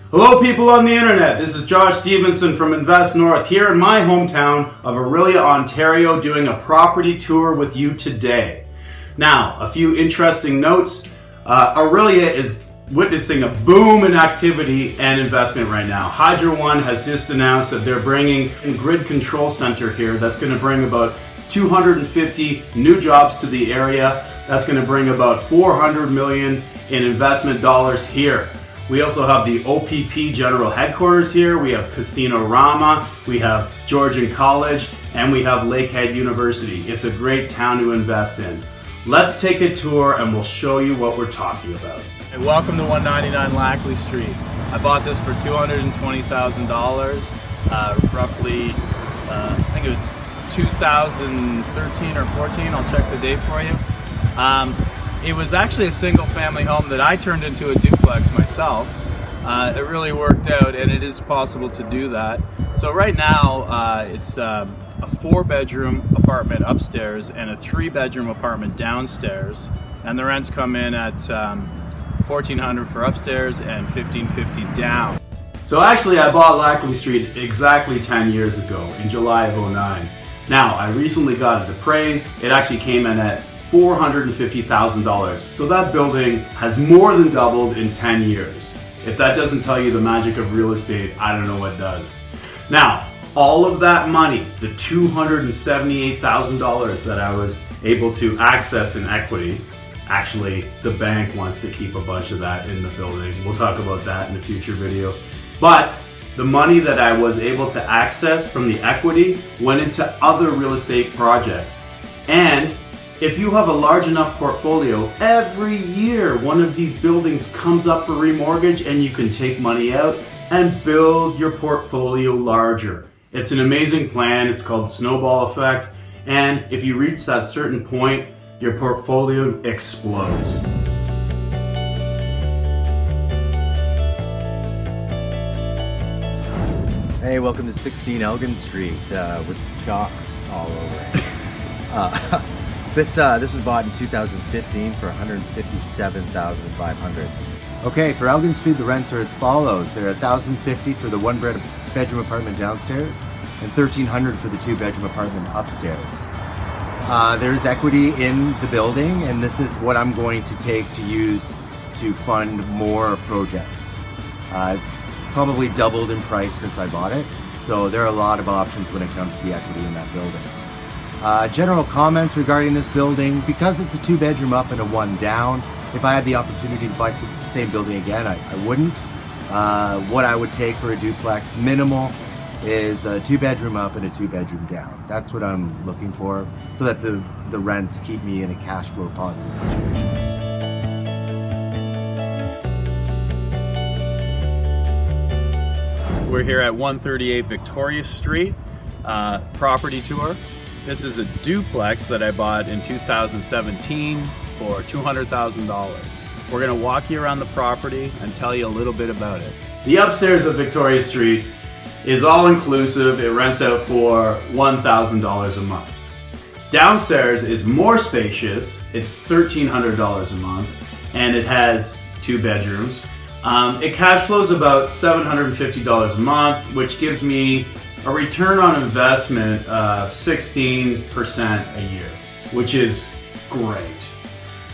Hello people on the internet, this is Josh Stevenson from Invest North here in my hometown of Orillia, Ontario, doing a property tour with you today. Now, a few interesting notes. Orillia is witnessing a boom in activity and investment right now. Hydro One has just announced that they're bringing a grid control center here that's going to bring about 250 new jobs to the area. That's going to bring about $400 million in investment dollars here. We also have the OPP General Headquarters here, we have Casino Rama, we have Georgian College, and we have Lakehead University. It's a great town to invest in. Let's take a tour and we'll show you what we're talking about. Hey, welcome to 199 Lackley Street. I bought this for $220,000, roughly, I think it was 2013 or 14, I'll check the date for you. It was actually a single family home that I turned into a duplex myself. It really worked out, and it is possible to do that. So right now it's a 4-bedroom apartment upstairs and a 3-bedroom apartment downstairs, and the rents come in at $1,400 for upstairs and $1,550 down. So actually I bought Lackley Street exactly 10 years ago in July of 2009. Now I recently got it appraised. It actually came in at $450,000. So that building has more than doubled in 10 years. If that doesn't tell you the magic of real estate, I don't know what does. Now, all of that money, the $278,000 that I was able to access in equity, actually the bank wants to keep a bunch of that in the building. We'll talk about that in a future video. But the money that I was able to access from the equity went into other real estate projects. And if you have a large enough portfolio, every year one of these buildings comes up for remortgage and you can take money out and build your portfolio larger. It's an amazing plan. It's called the snowball effect. And if you reach that certain point, your portfolio explodes. Hey, welcome to 16 Elgin Street with chalk all over it. This was bought in 2015 for $157,500. Okay, for Elgin Street, the rents are as follows. They're $1,050 for the 1-bedroom apartment downstairs and $1,300 for the 2-bedroom apartment upstairs. There's equity in the building, and this is what I'm going to take to use to fund more projects. It's probably doubled in price since I bought it, so there are a lot of options when it comes to the equity in that building. General comments regarding this building: because it's a 2-bedroom up and a 1 down, if I had the opportunity to buy the same building again, I wouldn't. What I would take for a duplex minimal is a 2-bedroom up and a 2-bedroom down. That's what I'm looking for, so that the rents keep me in a cash flow positive situation. We're here at 138 Victoria Street, property tour. This is a duplex that I bought in 2017 for $200,000. We're gonna walk you around the property and tell you a little bit about it. The upstairs of Victoria Street is all inclusive. It rents out for $1,000 a month. Downstairs is more spacious. It's $1,300 a month, and it has 2 bedrooms. It cash flows about $750 a month, which gives me a return on investment of 16% a year, which is great.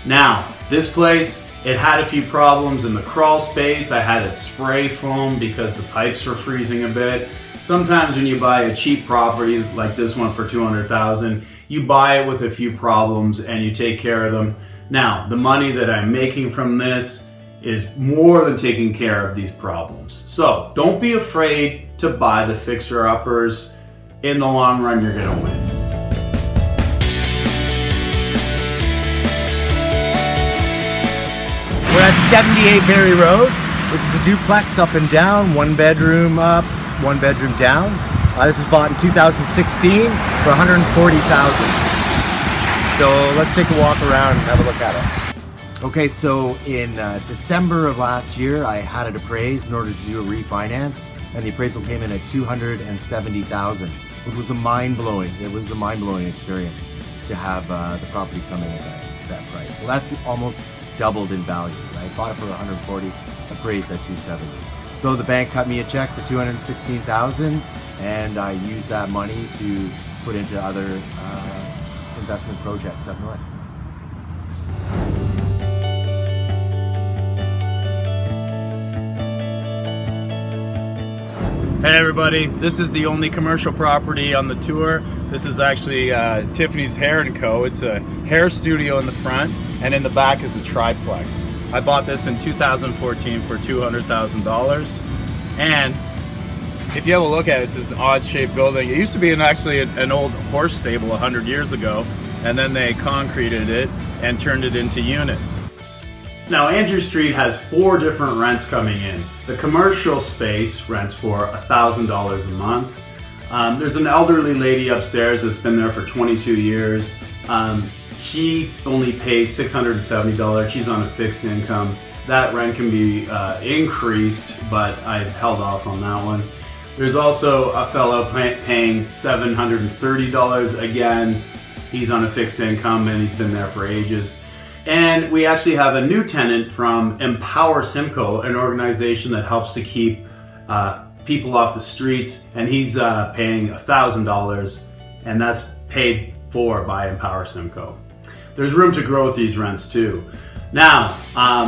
Now, this place, it had a few problems in the crawl space. I had it spray foam because the pipes were freezing a bit. Sometimes when you buy a cheap property like this one for $200,000, you buy it with a few problems and you take care of them. Now, the money that I'm making from this is more than taking care of these problems. So don't be afraid to buy the fixer-uppers. In the long run, you're gonna win. We're at 78 Berry Road. This is a duplex up and down, 1 bedroom up, 1 bedroom down. This was bought in 2016 for $140,000. So let's take a walk around and have a look at it. Okay, so in December of last year, I had it appraised in order to do a refinance, and the appraisal came in at $270,000, which was a mind-blowing. It was a mind-blowing experience to have the property come in at that price. So that's almost doubled in value. I bought it for $140,000, appraised at $270,000. So the bank cut me a check for $216,000, and I used that money to put into other investment projects up north. Hey everybody, this is the only commercial property on the tour. This is actually Tiffany's Hair & Co. It's a hair studio in the front, and in the back is a triplex. I bought this in 2014 for $200,000, and if you have a look at it, it's an odd shaped building. It used to be actually an old horse stable 100 years ago, and then they concreted it and turned it into units. Now, Andrew Street has 4 different rents coming in. The commercial space rents for $1,000 a month. There's an elderly lady upstairs that's been there for 22 years. She only pays $670. She's on a fixed income. That rent can be increased, but I held off on that one. There's also a fellow paying $730. Again, he's on a fixed income and he's been there for ages. And we actually have a new tenant from Empower Simcoe, an organization that helps to keep people off the streets, and he's paying $1,000, and that's paid for by Empower Simcoe. There's room to grow with these rents too. Now,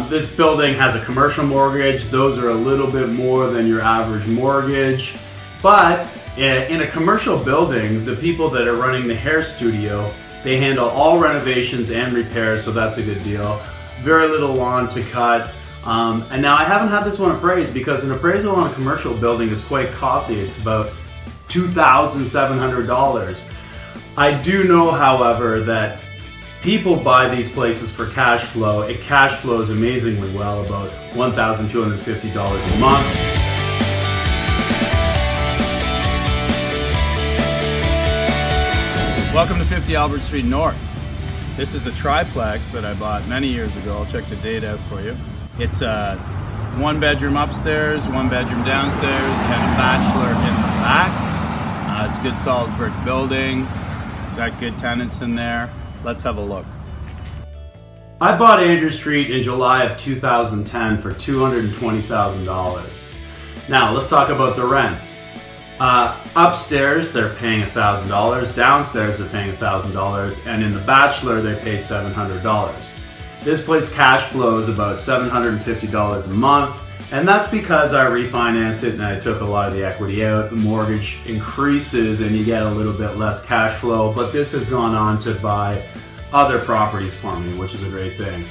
this building has a commercial mortgage. Those are a little bit more than your average mortgage, but in a commercial building, the people that are running the hair studio, they handle all renovations and repairs, so that's a good deal. Very little lawn to cut. And now I haven't had this one appraised because an appraisal on a commercial building is quite costly. It's about $2,700. I do know, however, that people buy these places for cash flow. It cash flows amazingly well, about $1,250 a month. Welcome to 50 Albert Street North. This is a triplex that I bought many years ago. I'll check the date out for you. It's a 1-bedroom upstairs, 1-bedroom downstairs, and a bachelor in the back. It's a good solid brick building. Got good tenants in there. Let's have a look. I bought Andrew Street in July of 2010 for $220,000. Now let's talk about the rents. Upstairs they're paying $1,000, downstairs they're paying $1,000, and in the bachelor they pay $700. This place cash flows about $750 a month, and that's because I refinanced it and I took a lot of the equity out. The mortgage increases and you get a little bit less cash flow, but this has gone on to buy other properties for me, which is a great thing.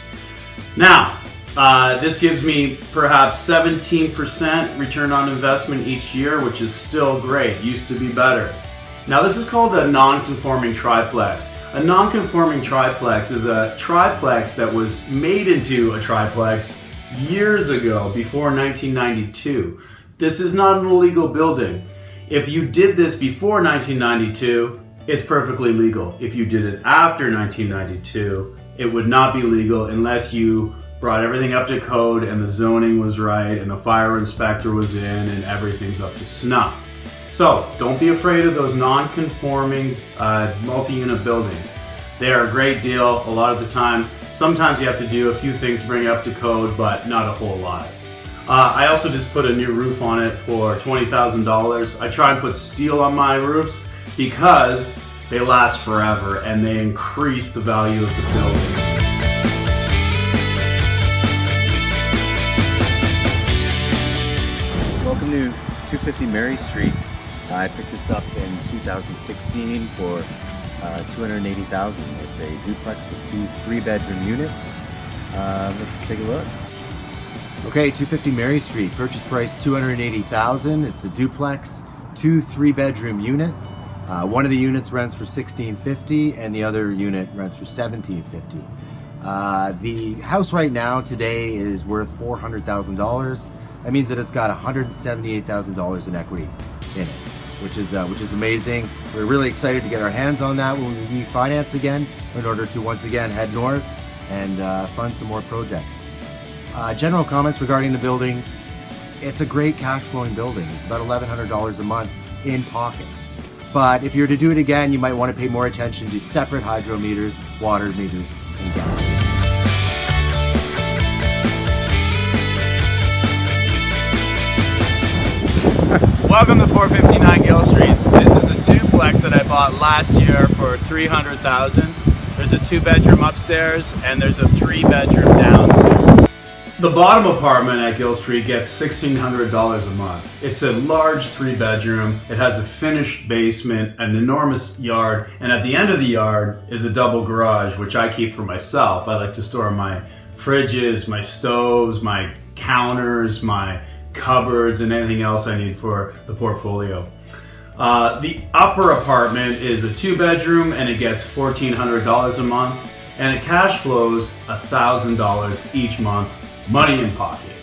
Now, this gives me perhaps 17% return on investment each year, which is still great. Used to be better. Now this is called a non-conforming triplex. A non-conforming triplex is a triplex that was made into a triplex years ago, before 1992. This is not an illegal building. If you did this before 1992, it's perfectly legal. If you did it after 1992, it would not be legal unless you brought everything up to code and the zoning was right and the fire inspector was in and everything's up to snuff. So don't be afraid of those non-conforming multi-unit buildings. They are a great deal a lot of the time. Sometimes you have to do a few things to bring it up to code, but not a whole lot. I also just put a new roof on it for $20,000. I try and put steel on my roofs because they last forever and they increase the value of the building. Welcome to 250 Mary Street. I picked this up in 2016 for $280,000. It's a duplex with 2 3-bedroom units. Let's take a look. Okay, 250 Mary Street. Purchase price $280,000. It's a duplex, 2 3-bedroom units. One of the units rents for $1,650 and the other unit rents for $1,750. The house right now today is worth $400,000. That means that it's got $178,000 in equity in it, which is amazing. We're really excited to get our hands on that when we refinance again in order to once again head north and fund some more projects. General comments regarding the building. It's a great cash flowing building. It's about $1,100 a month in pocket. But if you're to do it again, you might want to pay more attention to separate hydro meters, water meters, and gas meters. Welcome to 459 Gill Street. This is a duplex that I bought last year for $300,000. There's a 2-bedroom upstairs and there's a 3-bedroom downstairs. The bottom apartment at Gill Street gets $1,600 a month. It's a large 3-bedroom. It has a finished basement, an enormous yard, and at the end of the yard is a double garage, which I keep for myself. I like to store my fridges, my stoves, my counters, my cupboards, and anything else I need for the portfolio. The upper apartment is a 2-bedroom and it gets $1,400 a month, and it cash flows $1,000 each month, money in pocket.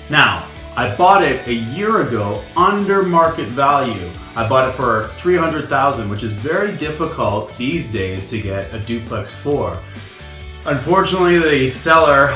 Now, I bought it a year ago under market value. I bought it for $300,000, which is very difficult these days to get a duplex for. Unfortunately, the seller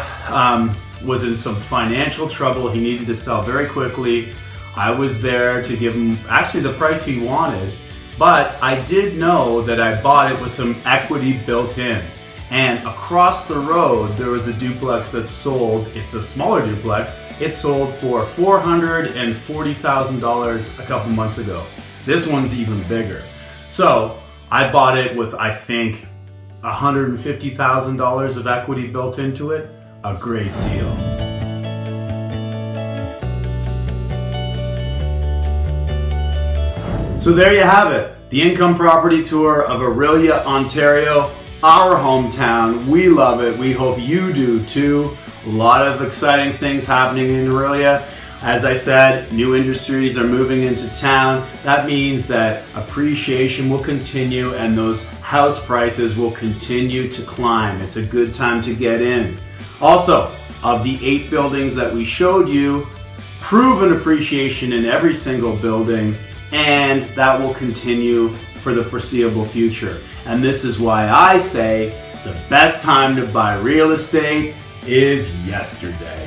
was in some financial trouble. He needed to sell very quickly. I was there to give him actually the price he wanted, but I did know that I bought it with some equity built in. And across the road, there was a duplex that sold. It's a smaller duplex. It sold for $440,000 a couple months ago. This one's even bigger. So I bought it with, I think, $150,000 of equity built into it. A great deal. So there you have it. The income property tour of Orillia, Ontario. Our hometown. We love it. We hope you do too. A lot of exciting things happening in Orillia. As I said, new industries are moving into town. That means that appreciation will continue and those house prices will continue to climb. It's a good time to get in. Also, of the 8 buildings that we showed you, proven appreciation in every single building, and that will continue for the foreseeable future. And this is why I say the best time to buy real estate is yesterday.